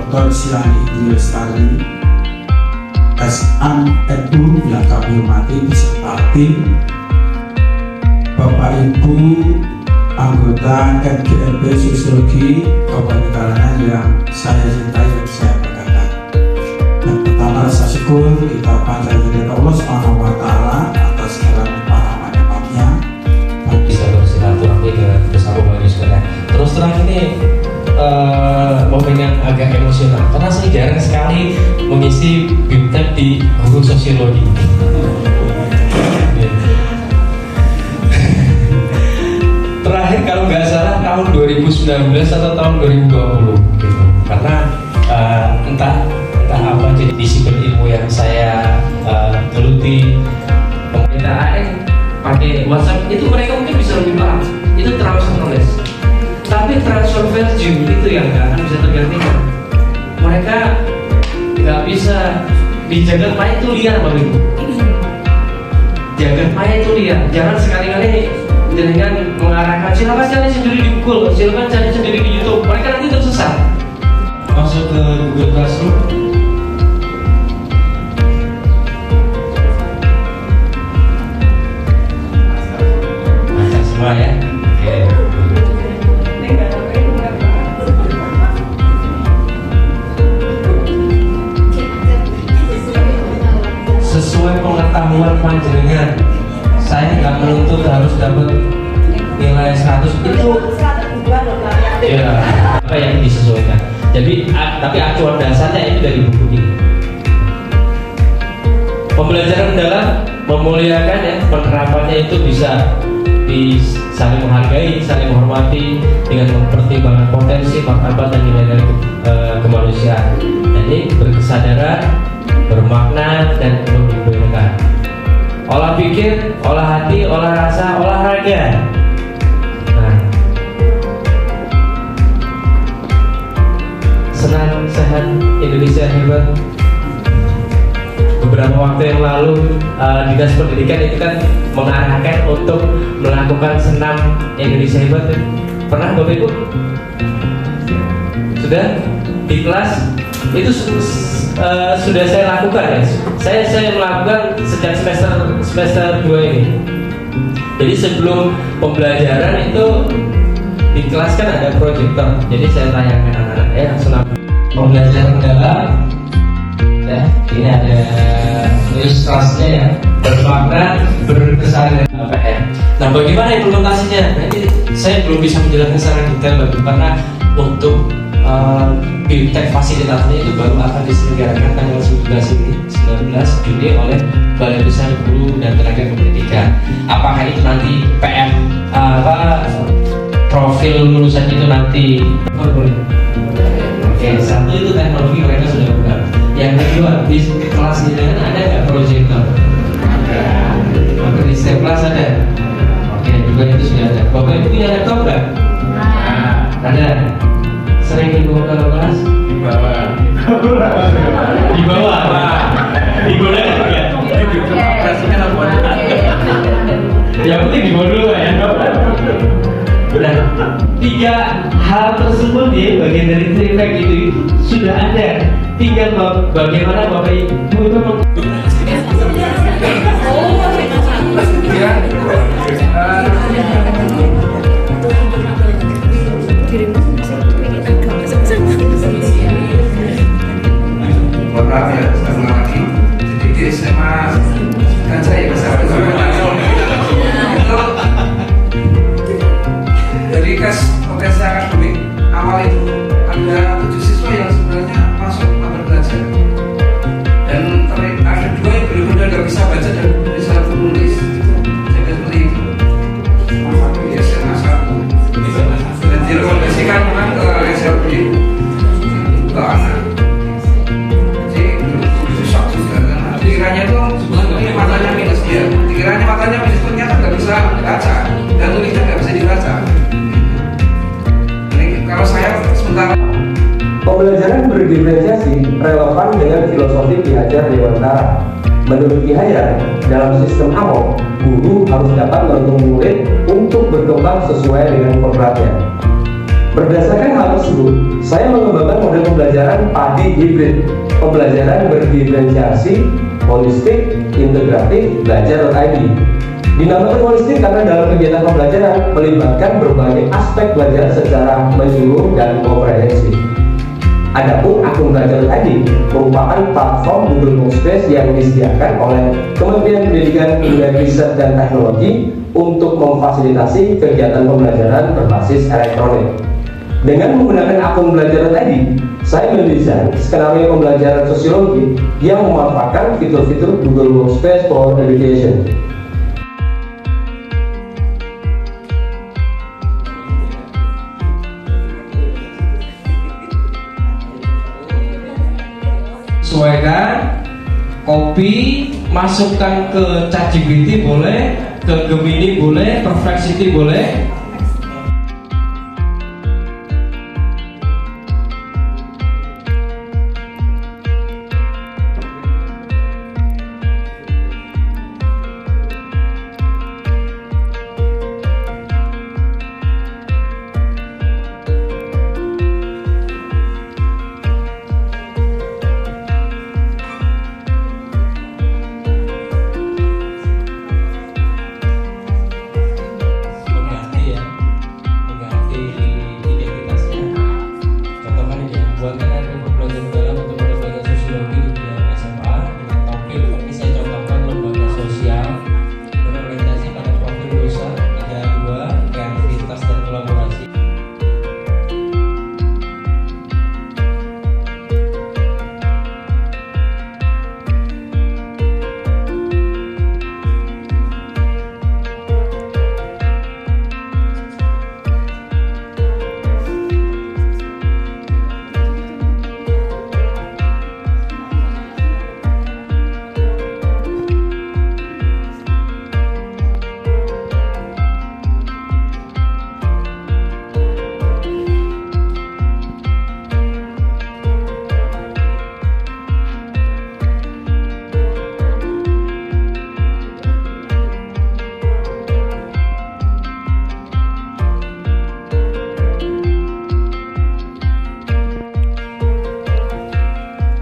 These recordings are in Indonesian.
Dr. Silani Indri Lestari, SMFU yang kami hormati beserta tim, Bapak Ibu anggota MGMP Sosiologi Kabupaten Karangan yang saya cintai dan saya banggakan. Yang pertama, rasa syukur kita panjatkan Allah Subhanahu wa Ta'ala atas segala nikmat-nikmatnya. Bisa bersilaturahmi dengan bersama manusia. Terus terang ini momen yang agak emosional karena saya jarang sekali mengisi BIMTEK di guru sosiologi. Terakhir kalau nggak salah tahun 2019 atau tahun 2020 gitu. Karena entah apa jadi disiplin ilmu yang saya geluti, pemerintah AN pakai WhatsApp itu mereka mungkin bisa lebih paham. Itu transfer knowledge. Tapi transfer value itu yang nggak akan bisa tergantikan. Mereka nggak bisa di jagat maya itu liar, Bapak Ibu. Jagat maya itu liar. Jangan sekali-kali dengan mengarahkan silakan cari sendiri di Google, silakan cari sendiri di YouTube. Mereka nanti tersesat. Masuk ke Google Classroom. Macam semua ya. Sesuai pengetahuan panjenengan, saya nggak menuntut harus dapat nilai 100 itu ya apa yang disesuaikan. Jadi tapi acuan dasarnya itu dari buku ini. Pembelajaran dalam memuliakan ya, penerapannya itu bisa saling menghargai, saling menghormati dengan mempertimbangkan potensi, martabat dan nilai-nilai kemanusiaan. Jadi berkesadaran, bermakna dan memberikan. Olah pikir, olah hati, olah rasa, olahraga. Nah, senang, sehat, Indonesia hebat. Beberapa waktu yang lalu Dinas Pendidikan itu kan mengarahkan untuk melakukan senam Indonesia hebat. Pernah Bapak Ibu? Sudah di kelas itu sudah saya lakukan ya. Saya melakukan sejak semester 2 ini. Jadi sebelum pembelajaran itu di kelas kan ada proyektor. Jadi saya tayangkan anak-anak ya senam pembelajaran dalam. Ya, ini ada ilustrasinya ya, bermakna, berkesan PN. Nah, bagaimana implementasinya? Nanti saya belum bisa menjelaskan secara detail karena untuk BIMTEK fasilitasnya itu baru akan diselenggarakan tanggal 19 Juni oleh Balai Besar Guru dan Tenaga Kependidikan. Apakah itu nanti PM profil lulusan itu nanti boleh? Oke, satu itu teknologi mereka sudah benar. Yang kedua, di kelas ini kan ada nggak proyektor? Ada. Di setiap kelas ada. Oke, juga itu sudah ada. Bapak Ibu punya laptop nggak? Ada. Sering dibawa ke kelas? Dibawa. Digunakan ya? Yang penting dibawa dulu ya. Nah, 3 hal tersebut ya, bagian dari tripek itu sudah ada. Tinggal bagaimana Bapak Ibu itu maaf ya, sama lagi. Jadi di SMA kan saya besar itu dari potensi akademik awal itu ada 7 siswa yang sebenarnya masuk pada belajar dan ada 2 yang benar-benar nggak bisa baca dan bisa menulis. Jadi seperti itu. Maka di SMA 1 dan direkomendasikan memang ke SLB ke anak. Pikirannya itu sebenarnya matanya minus dia. Pikirannya matanya minus ternyata nggak bisa baca dan tulisnya nggak bisa dibaca. Ini kalau saya sementara pembelajaran berdiferensiasi relevan dengan filosofi Ki Hajar Dewantara. Menurut Ki Hajar, dalam sistem AMOK, guru harus dapat menuntun murid untuk berkembang sesuai dengan kodratnya. Berdasarkan hal tersebut, saya mengembangkan model pembelajaran PADI hibrid, pembelajaran berdiferensiasi, holistik, integratif, belajar.id. Dinamakan holistik karena dalam kegiatan pembelajaran melibatkan berbagai aspek belajar secara menyeluruh dan komprehensif. Adapun akun belajar.id merupakan platform Google Workspace yang disediakan oleh Kementerian Pendidikan, Kebudayaan, Riset, dan Teknologi untuk memfasilitasi kegiatan pembelajaran berbasis elektronik. Dengan menggunakan akun belajar.id, saya mendesain skenario pembelajaran sosiologi yang memanfaatkan fitur-fitur Google Workspace for Education. Sesuaikan, copy, masukkan ke ChatGPT boleh, ke Gemini boleh, Perplexity boleh.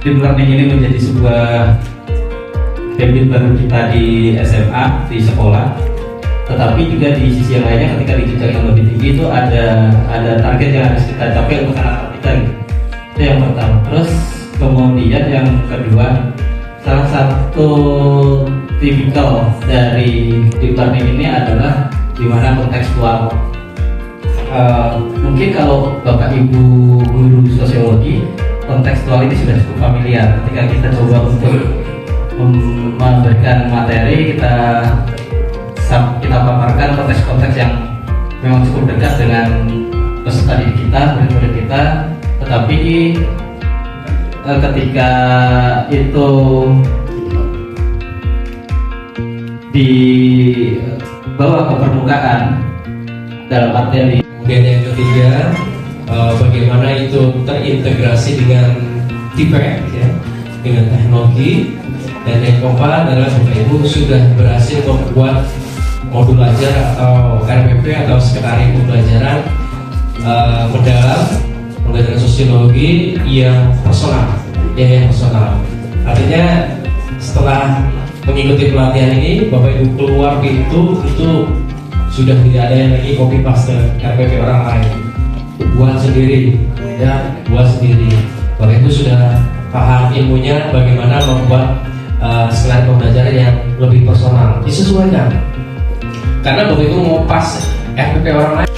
Deep learning ini menjadi sebuah habit baru kita di SMA, di sekolah. Tetapi juga di sisi yang lainnya ketika di jenjang yang lebih tinggi itu ada target yang harus kita capai untuk anak-anak kita gitu. Itu yang pertama. Terus kemudian yang kedua, salah satu tipikal dari deep learning ini adalah dimana kontekstual. Mungkin kalau Bapak Ibu guru sosiologi, kontekstual ini sudah cukup familiar. Ketika kita coba untuk memberikan materi, kita paparkan konteks-konteks yang memang cukup dekat dengan peserta didik kita, murid-murid kita. Tetapi ketika itu dibawa ke permukaan dalam artian di Kemudian yang ketiga, bagaimana itu terintegrasi dengan TPEC ya, dengan teknologi. Dan yang keempat adalah Bapak Ibu sudah berhasil membuat modul ajar atau RPP atau skenario pembelajaran mendalam, pembelajaran sosiologi yang personal, yang personal. Artinya setelah mengikuti pelatihan ini, Bapak Ibu keluar pintu itu sudah tidak ada yang lagi copy paste RPP orang lain, buat sendiri ya, buat sendiri. Bapak Ibu sudah paham ilmunya, bagaimana membuat skenario pembelajaran yang lebih personal, disesuaikan. Karena Bapak Ibu mau pas RPP orang lain.